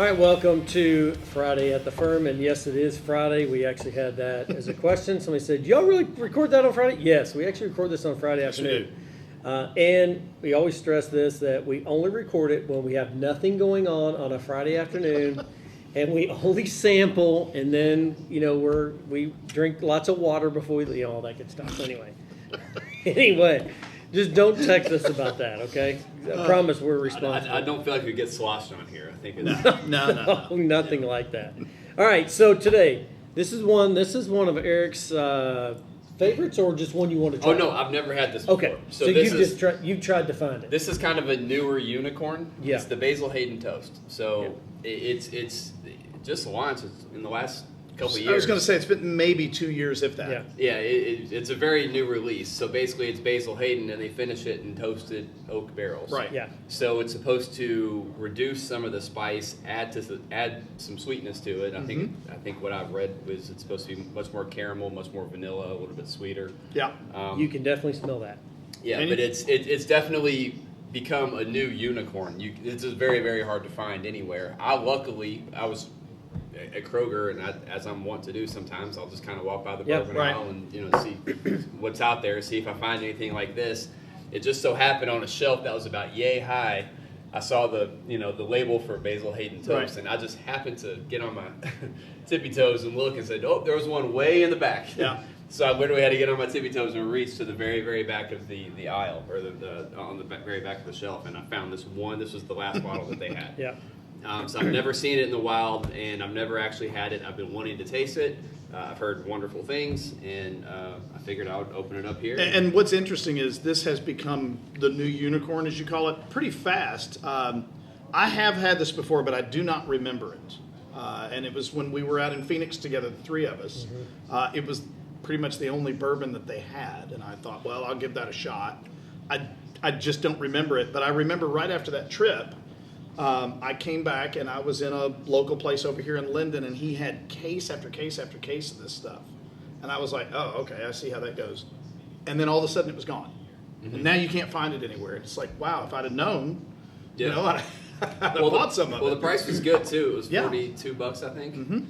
All right, welcome to Friday at the Firm, and yes, it is Friday. We actually had that as a question. Somebody said, "Y'all really record that on Friday?" Yes, we actually record this on Friday afternoon. And we always stress this, that we only record it when we have nothing going on a Friday afternoon, and we only sample, and then, we drink lots of water before we, all that good stuff. Anyway, just don't text us about that, okay? I promise we're responsible. I don't feel like we get sloshed on here. I think it's no, nothing like that. All right, so today, this is one of Eric's favorites, or just one you want to try? Oh no, I've never had this before. Okay, so you've tried to find it. This is kind of a newer unicorn. Yeah. It's the Basil Hayden Toast. So it's just launched in the last couple of years. I was going to say it's been maybe 2 years, if that. Yeah, it's a very new release. So basically, it's Basil Hayden, and they finish it in toasted oak barrels. Right. Yeah. So it's supposed to reduce some of the spice, add some sweetness to it. I think what I've read was it's supposed to be much more caramel, much more vanilla, a little bit sweeter. Yeah. You can definitely smell that. Yeah, but it's definitely become a new unicorn. It's very, very hard to find anywhere. I was at Kroger, and as I'm wont to do sometimes, I'll just kind of walk by the bourbon aisle and see what's out there, see if I find anything like this. It just so happened on a shelf that was about yay high, I saw the label for Basil Hayden Toast, and I just happened to get on my tippy toes and look and said, oh, there was one way in the back. Yeah. So I literally had to get on my tippy toes and reach to the very, very back of the aisle, or on the very back of the shelf, and I found this one. This was the last bottle that they had. Yeah. So I've never seen it in the wild, and I've never actually had it. I've been wanting to taste it. I've heard wonderful things, and I figured I would open it up here. And what's interesting is this has become the new unicorn, as you call it, pretty fast. I have had this before, but I do not remember it. And it was when we were out in Phoenix together, the three of us. It was pretty much the only bourbon that they had, and I thought, well, I'll give that a shot. I just don't remember it, but I remember right after that trip, I came back and I was in a local place over here in Linden, and he had case after case after case of this stuff. And I was like, oh, okay, I see how that goes. And then all of a sudden it was gone. And now you can't find it anywhere. It's like, wow, if I'd have known, I'd have bought some of it. Well, the price was good too. It was $42, I think,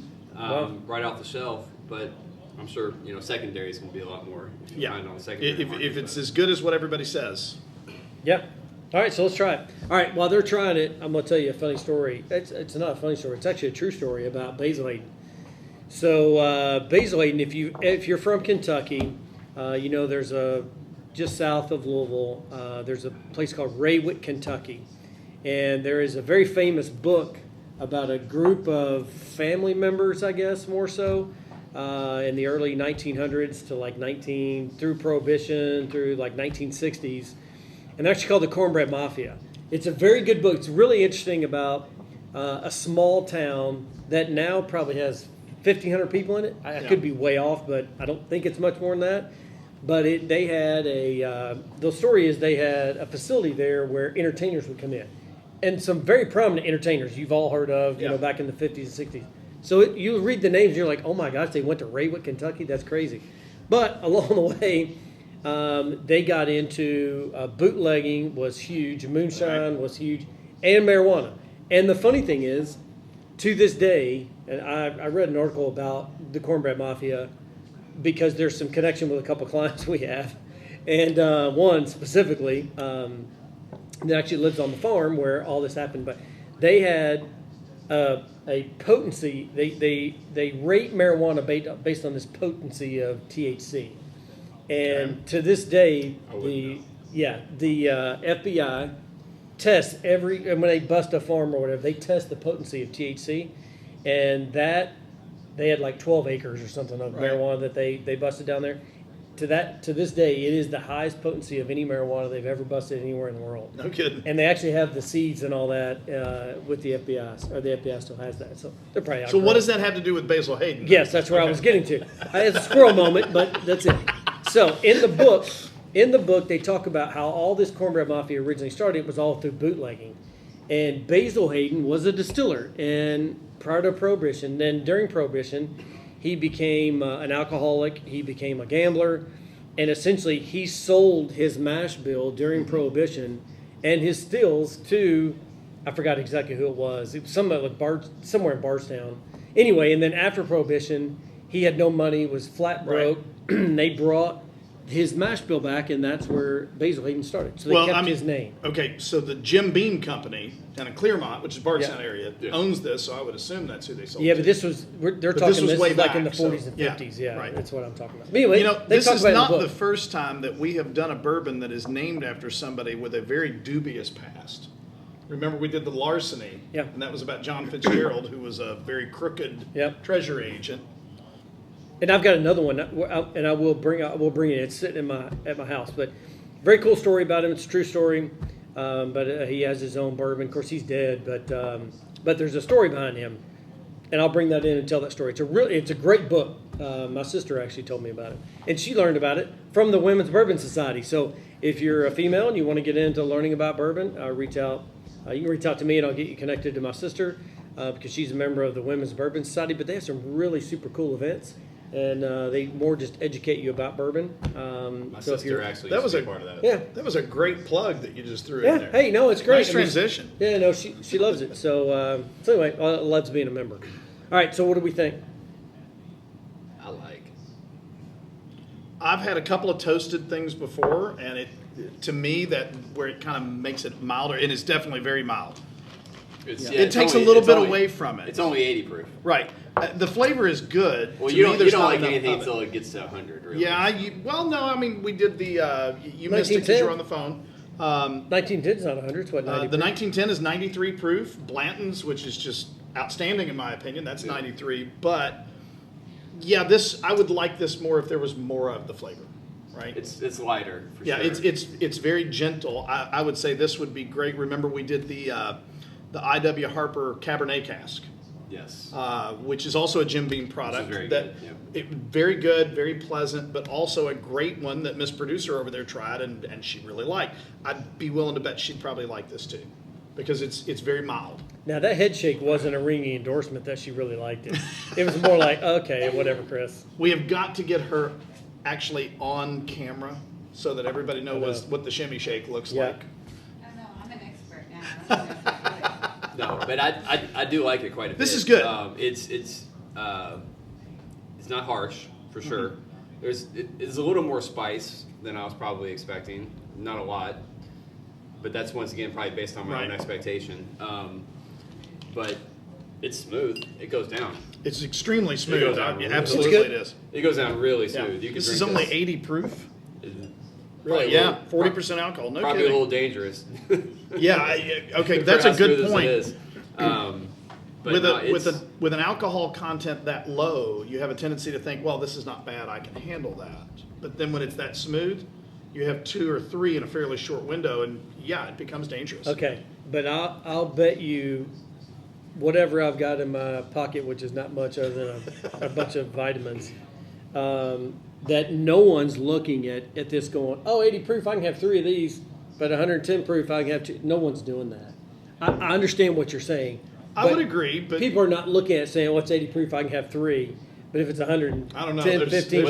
right off the shelf. But I'm sure secondary is going to be a lot more if you find it on the secondary market, if it's as good as what everybody says. Yep. All right, so let's try it. All right, while they're trying it, I'm going to tell you a funny story. It's not a funny story. It's actually a true story about Basil Hayden. So Basil Hayden, if you're from Kentucky, there's just south of Louisville, there's a place called Raywick, Kentucky. And there is a very famous book about a group of family members, I guess, more so, in the early 1900s to through Prohibition, through 1960s. And they're actually called the Cornbread Mafia. It's a very good book. It's really interesting about a small town that now probably has 1,500 people in it. I could be way off, but I don't think it's much more than that. But they had the story is they had a facility there where entertainers would come in. And some very prominent entertainers you've all heard of, back in the 50s and 60s. So you read the names and you're like, oh my gosh, they went to Raywick, Kentucky? That's crazy. But along the way, they got into bootlegging was huge, moonshine was huge, and marijuana. And the funny thing is, to this day, and I read an article about the Cornbread Mafia because there's some connection with a couple clients we have, and one specifically that actually lives on the farm where all this happened. But they had a potency. They rate marijuana based on this potency of THC. And to this day, the FBI tests when they bust a farm or whatever, they test the potency of THC, and that they had 12 acres or something of marijuana that they busted down there. To this day, it is the highest potency of any marijuana they've ever busted anywhere in the world. No kidding. And they actually have the seeds and all that with the FBI, or the FBI still has that. So they're probably out. So what does that have to do with Basil Hayden? Yes, that's where I was getting to. It's a squirrel moment, but that's it. So in the book, they talk about how all this Cornbread Mafia originally started. It was all through bootlegging, and Basil Hayden was a distiller, and prior to Prohibition, then during Prohibition, he became an alcoholic. He became a gambler, and essentially he sold his mash bill during Prohibition and his stills to I forgot exactly who it was. It was somewhere in Bardstown. Anyway, and then after Prohibition, he had no money, was flat broke. Right. They brought his mash bill back, and that's where Basil Hayden started. So they kept his name. Okay, so the Jim Beam Company down in Claremont, which is Bardstown area, owns this, so I would assume that's who they sold Yeah, to. but this was way back, like in the 40s and 50s. Yeah, right. That's what I'm talking about. But anyway, this is not the first time that we have done a bourbon that is named after somebody with a very dubious past. Remember, we did the larceny, and that was about John Fitzgerald, who was a very crooked treasury agent. And I've got another one, and I will bring it. It's sitting at my house, but very cool story about him. It's a true story, but he has his own bourbon. Of course, he's dead, but there's a story behind him, and I'll bring that in and tell that story. It's a great book. My sister actually told me about it, and she learned about it from the Women's Bourbon Society. So if you're a female and you want to get into learning about bourbon, reach out. You can reach out to me, and I'll get you connected to my sister because she's a member of the Women's Bourbon Society. But they have some really super cool events. And they more just educate you about bourbon. My sister actually used to be part of that. Yeah, that was a great plug that you just threw in there. Hey, no, it's great. Nice transition. Yeah, no, she loves it. So anyway, loves being a member. All right, so what do we think? I've had a couple of toasted things before, and to me, where it kind of makes it milder, and it's definitely very mild. It takes a little bit away from it. It's only 80 proof. Right. The flavor is good. Well, you don't like anything until it gets to 100, really. Yeah. We did the. You missed it because you were on the phone. 1910 is not 100. It's what, 90 the 1910 is 93 proof. Blanton's, which is just outstanding in my opinion, that's 93. But yeah, I would like this more if there was more of the flavor. Right. It's lighter. For sure. It's very gentle. I would say this would be great. Remember, we did the I.W. Harper Cabernet cask. Yes. Which is also a Jim Beam product. Very good. Very good, very pleasant, but also a great one that Miss Producer over there tried and she really liked. I'd be willing to bet she'd probably like this too, because it's very mild. Now that head shake wasn't a ringing endorsement that she really liked it. It was more like, okay, whatever, Chris. We have got to get her actually on camera so that everybody knows what the shimmy shake looks like. I know, I'm an expert now. No, but I do like it quite a bit. This is good. It's not harsh for sure. It's a little more spice than I was probably expecting. Not a lot, but that's once again probably based on my own expectation. But it's smooth. It goes down. It's extremely smooth. It goes down really Absolutely, it is. It goes down really smooth. Yeah. This is only 80 proof. Really? Yeah, 40% alcohol. No probably kidding. a little dangerous. Okay, that's a good point. But with an alcohol content that low, you have a tendency to think, well, this is not bad, I can handle that. But then when it's that smooth, you have 2 or 3 in a fairly short window, and it becomes dangerous. Okay, but I'll bet you whatever I've got in my pocket, which is not much other than a bunch of vitamins, that no one's looking at this going, 80 proof, I can have 3 of these, but 110 proof, I can have 2. No one's doing that. I understand what you're saying. I would agree, but people are not looking at saying, "What's 80 proof? I can have 3." But if it's 110, I don't know. 15,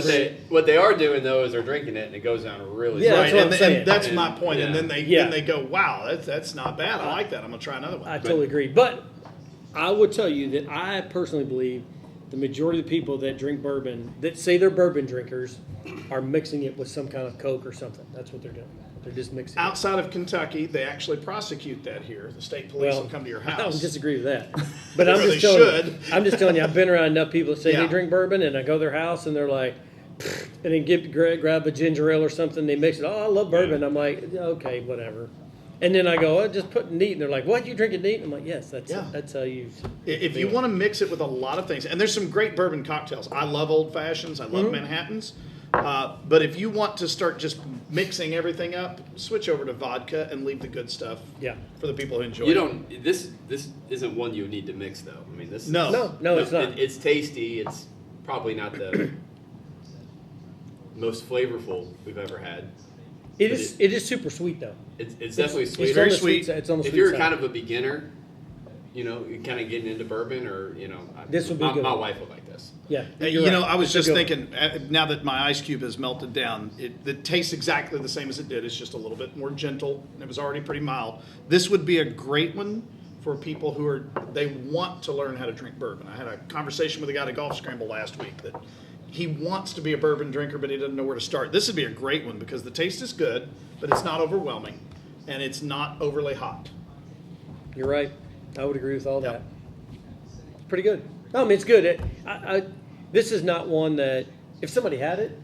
what they are doing though is they're drinking it and it goes down really. Yeah, right. that's And that's my point. Yeah. And then they go, "Wow, that's not bad. I like that. I'm gonna try another one." I totally agree. But I would tell you that I personally believe the majority of the people that drink bourbon, that say they're bourbon drinkers, are mixing it with some kind of Coke or something. That's what they're doing. They're just mixing Outside of Kentucky, they actually prosecute that here. The state police will come to your house. I don't disagree with that. But I'm They just telling you, I've been around enough people that say they drink bourbon, and I go to their house, and they're like, and then grab a ginger ale or something, they mix it. Oh, I love bourbon. Yeah. I'm like, okay, whatever. And then I go, just put neat. And they're like, what, you drink it neat? I'm like, yes, that's how you. If you want to mix it with a lot of things, and there's some great bourbon cocktails. I love Old Fashions. I love Manhattans. But if you want to start just mixing everything up, switch over to vodka and leave the good stuff for the people who enjoy it. This isn't one you need to mix, though. I mean, this. No, it's not. It's tasty. It's probably not the most flavorful we've ever had. It is super sweet, though. It's definitely sweet. It's very sweet. It's on the if sweet you're side. kind of a beginner, you're kind of getting into bourbon, or this would be good. My wife would like this. Yeah, I was just thinking. Now that my ice cube has melted down, it tastes exactly the same as it did. It's just a little bit more gentle, and it was already pretty mild. This would be a great one for people they want to learn how to drink bourbon. I had a conversation with a guy at a golf scramble last week that he wants to be a bourbon drinker, but he doesn't know where to start. This would be a great one because the taste is good, but it's not overwhelming, and it's not overly hot. You're right. I would agree with all Yep. that. It's pretty good. No, I mean, it's good. This is not one that if somebody had it,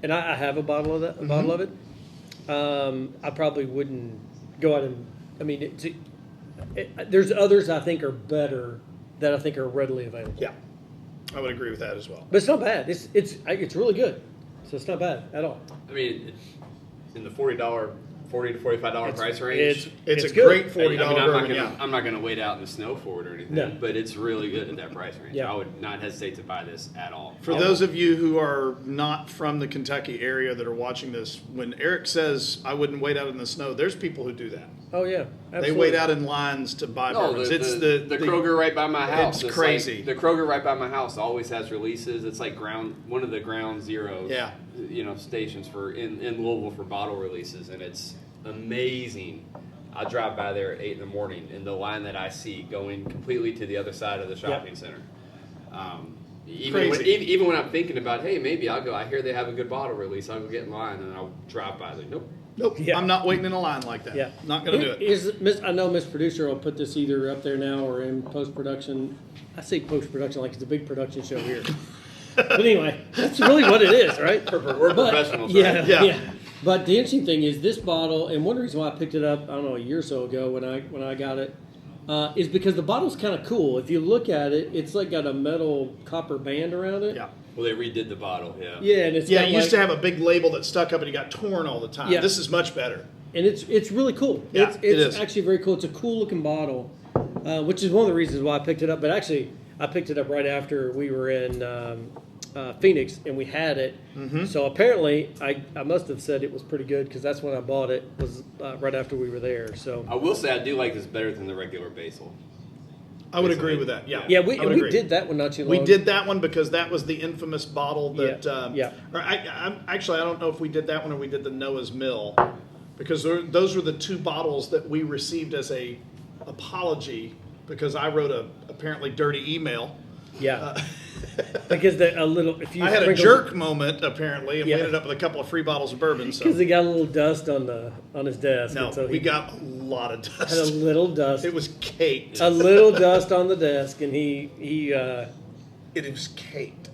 and I have a bottle of that, bottle of it, I probably wouldn't go out and. I mean, there's others I think are better that I think are readily available. Yeah, I would agree with that as well. But it's not bad. It's really good. So it's not bad at all. I mean, in the $40 to $45 price range. It's a good. great $40 I'm bourbon. I'm not gonna wait out in the snow for it or anything. No. But it's really good at that price range. Yeah. I would not hesitate to buy this at all. For those of you who are not from the Kentucky area that are watching this, when Eric says I wouldn't wait out in the snow, there's people who do that. Oh yeah, absolutely. They wait out in lines to buy bourbons. The Kroger right by my house. It's crazy. Like, the Kroger right by my house always has releases. It's like one of the ground zeros. Yeah. Stations in Louisville for bottle releases, and it's amazing. I drive by there at 8 in the morning, and the line that I see going completely to the other side of the shopping center. Even when I'm thinking about, hey, maybe I'll go. I hear they have a good bottle release. I'll go get in line, and I'll drive by. Like, nope. Yeah. I'm not waiting in a line like that. Yeah, Not going to do it. I know Miss Producer will put this either up there now or in post production. I say post production like it's a big production show here. But anyway, that's really what it is, right? We're professionals, right? Yeah. But the interesting thing is this bottle, and one reason why I picked it up, I don't know, a year or so ago when I got it, is because the bottle's kind of cool. If you look at it, it's like got a metal copper band around it. Yeah. Well, they redid the bottle, yeah. Yeah, and it's Yeah, got it used to have a big label that stuck up and it got torn all the time. Yeah. This is much better. and it's really cool. Yeah, it's it is. actually very cool. It's a cool looking bottle, which is one of the reasons why I picked it up. But actually, I picked it up right after we were in Phoenix and we had it. Mm-hmm. So apparently, I must have said it was pretty good because that's when I bought it. Was right after we were there. So I will say I do like this better than the regular basil. I would agree with that. Yeah, yeah, I would we agree. did that one not too long. We did that one because that was the infamous bottle that. Yeah. Or actually, I don't know if we did that one or we did the Noah's Mill, because those were the two bottles that we received as a apology because I wrote a apparently dirty email. Yeah. Because if you I had a sprinkle- jerk moment apparently, and Yeah. we ended up with a couple of free bottles of bourbon. So because he got a little dust on his desk. no, and so we got a lot of had a dust. little dust. It was caked. a little dust on the desk, and he It was caked.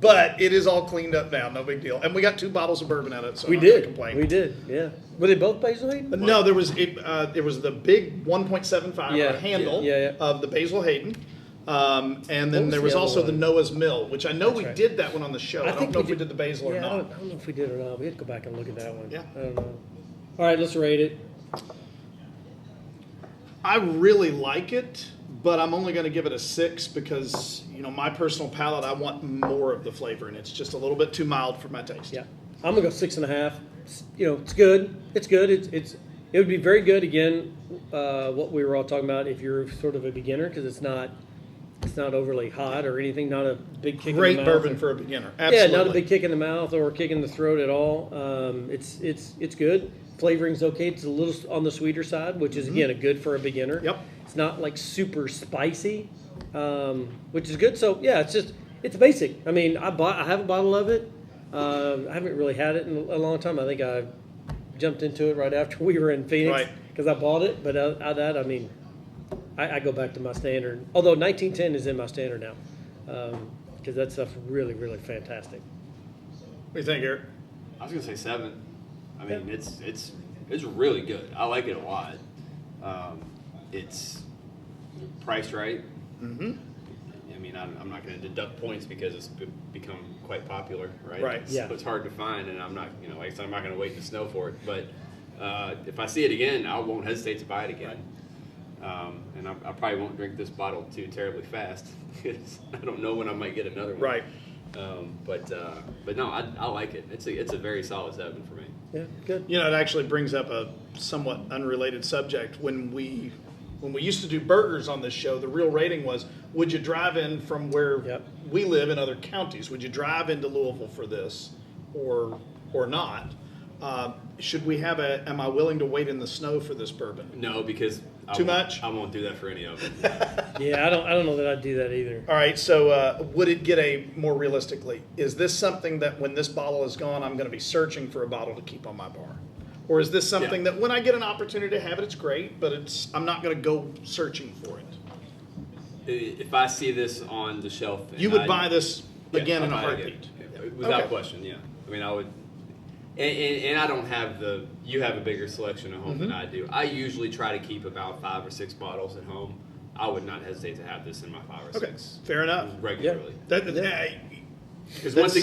But it is all cleaned up now, no big deal. And we got 2 bottles of bourbon out of it, so we I'm not gonna did. complain. We did. Yeah. Were they both Basil Hayden? No, there was the big 1.75 Yeah, handle yeah. of the Basil Hayden, and then was there the was other also one? the Noah's Mill, which I know That's we right. did that one on the show. I don't think know if we did the Basil or yeah, not. I don't know if we did or not. We had to go back and look at that one. Yeah. I don't know. All right, let's rate it. I really like it, but I'm only going to give it a 6 because my personal palate, I want more of the flavor, and it's just a little bit too mild for my taste. Yeah. I'm gonna go 6.5. It's good. It's good. It would be very good again. What we were all talking about if you're sort of a beginner because it's not overly hot or anything. Not a big kick. Great in the mouth bourbon or- for a beginner. Absolutely. Yeah, not a big kick in the mouth or kick in the throat at all. It's good. Flavoring's okay. It's a little on the sweeter side, which is again a good for a beginner. Yep. It's not like super spicy, which is good. So yeah, it's basic. I mean, I have a bottle of it. I haven't really had it in a long time. I think I jumped into it right after we were in Phoenix Right. because I bought it. But out of that, I mean, I go back to my standard. Although 1910 is in my standard now because that stuff's really, really fantastic. What do you think, Eric? I was gonna say 7. I mean, it's really good. I like it a lot. It's priced right. Mm-hmm. I mean, I'm not going to deduct points because it's become quite popular, right? Right. Yeah. It's hard to find, and I'm not, like I said, I'm not going to wait in the snow for it. But if I see it again, I won't hesitate to buy it again. And I probably won't drink this bottle too terribly fast because I don't know when I might get another one. Right. But no, I like it. It's a very solid 7 for me. Yeah, good. It actually brings up a somewhat unrelated subject. When we used to do burgers on this show, the real rating was, would you drive in from where Yep. we live in other counties? Would you drive into Louisville for this or not? Should we have am I willing to wait in the snow for this bourbon? No, because Too much? I won't do that for any of it. Yeah, I don't know that I'd do that either. All right, so would it get more realistically, is this something that when this bottle is gone, I'm going to be searching for a bottle to keep on my bar? Or is this something that when I get an opportunity to have it, it's great, but I'm not going to go searching for it? If I see this on the shelf, You would buy this again I'd in a buy it heartbeat? again. Without Okay. question, yeah. I mean, I would. And I don't have you have a bigger selection at home than I do. I usually try to keep about 5 or 6 bottles at home. I would not hesitate to have this in my 5 or 6 fair enough. regularly. Because That's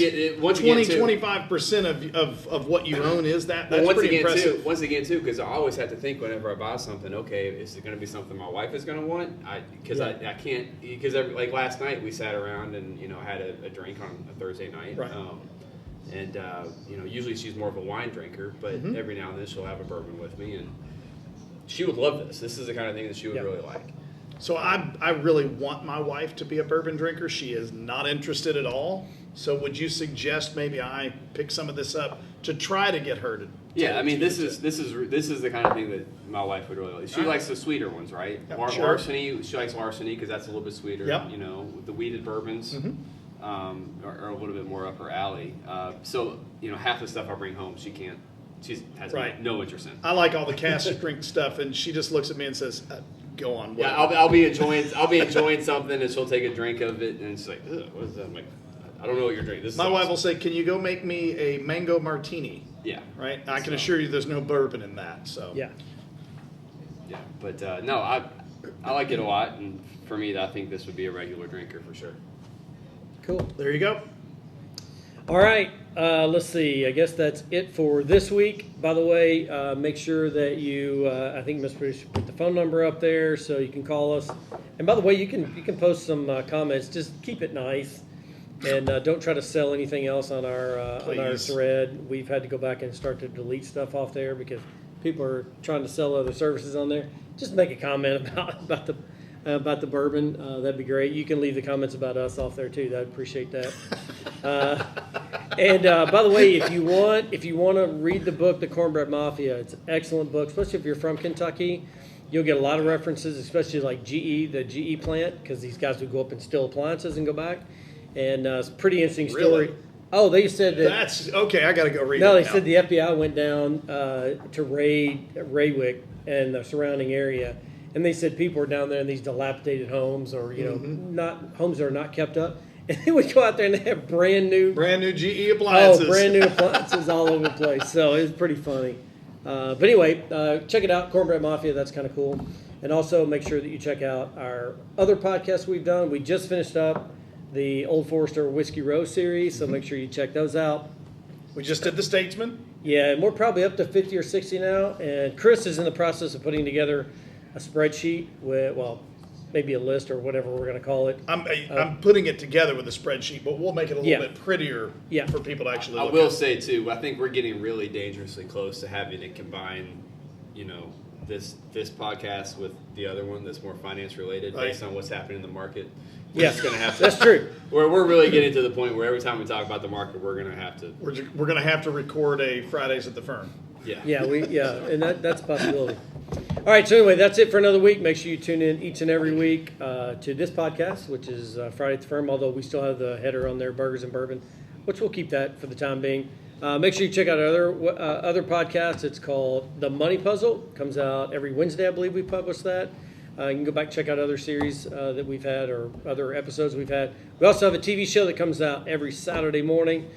once again, too, 25% of what you own is that. That's well, once pretty again, impressive. once again, too, because I always have to think whenever I buy something, okay, is it going to be something my wife is going to want? Because I can't, because like last night we sat around and, had a drink on a Thursday night. Right. Usually she's more of a wine drinker, but every now and then she'll have a bourbon with me, and she would love this. This is the kind of thing that she would really like. So I really want my wife to be a bourbon drinker. She is not interested at all. So would you suggest maybe I pick some of this up to try to get her to? Yeah, I mean, this is the kind of thing that my wife would really like. She likes the sweeter ones, right? Yep, sure. Larceny, she likes Larceny because that's a little bit sweeter. Yep. The weeded bourbons are a little bit more up her alley. So half the stuff I bring home, she has no interest in. I like all the cask drink stuff, and she just looks at me and says, "Go on." Yeah, I'll be enjoying something, and she'll take a drink of it, and she's like, "Ugh, what is that?" I'm like, I don't know what you're drinking. This is My awesome. wife will say, "Can you go make me a mango martini?" Yeah. Right. I can assure you, there's no bourbon in that. So Yeah. Yeah, but no, I like it a lot, and for me, I think this would be a regular drinker for sure. Cool. there you go. All right, let's see. I guess that's it for this week. By the way, make sure that you, I think Ms. Bruce put the phone number up there so you can call us. And by the way, you can post some comments. Just keep it nice, and don't try to sell anything else on our Please. thread. We've had to go back and start to delete stuff off there because people are trying to sell other services on there. Just make a comment about the bourbon. That'd be great. You can leave the comments about us off there too. I'd appreciate that. And by the way, if you want to read the book, The Cornbread Mafia, it's an excellent book, especially if you're from Kentucky. You'll get a lot of references, especially like GE, the GE plant, because these guys would go up and steal appliances and go back. And it's a pretty interesting story. Really? Oh, they said that. That's okay. I got to go read. No, it they now. said the FBI went down to raid Raywick and the surrounding area, and they said people were down there in these dilapidated homes, or not homes that are not kept up, and they would go out there and they have brand new GE appliances. brand new appliances all over the place. So it was pretty funny. But anyway, check it out, Cornbread Mafia. That's kind of cool. And also make sure that you check out our other podcasts we've done. We just finished up the Old Forester Whiskey Row series, so make sure you check those out. We just did the Statesman. Yeah, and we're probably up to 50 or 60 now. And Chris is in the process of putting together a spreadsheet with, well, maybe a list or whatever we're going to call it. I'm putting it together with a spreadsheet, but we'll make it a little bit prettier for people to actually I look will at. say too, I think we're getting really dangerously close to having to combine, this podcast with the other one that's more finance related based on what's happening in the market. Yeah, going to have to. That's true. We're really getting to the point where every time we talk about the market, we're going to have to. We're going to have to record a Fridays at the Firm. Yeah. Yeah, and that's a possibility. All right, so anyway, that's it for another week. Make sure you tune in each and every week to this podcast, which is Friday at the Firm, although we still have the header on there, Burgers and Bourbon, which we'll keep that for the time being. Make sure you check out our other podcast. It's called The Money Puzzle. It comes out every Wednesday, I believe we publish that. You can go back and check out other series that we've had or other episodes we've had. We also have a TV show that comes out every Saturday morning.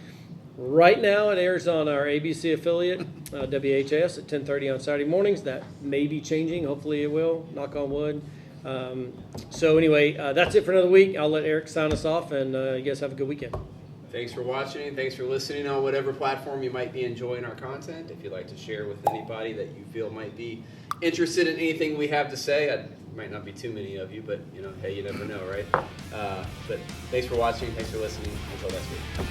Right now, it airs on our ABC affiliate, WHS, at 10:30 on Saturday mornings. That may be changing. Hopefully it will. Knock on wood. So anyway, that's it for another week. I'll let Eric sign us off, and you guys have a good weekend. Thanks for watching. Thanks for listening on whatever platform you might be enjoying our content. If you'd like to share with anybody that you feel might be interested in anything we have to say, might not be too many of you, but hey, you never know, right? But thanks for watching. Thanks for listening. Until next week.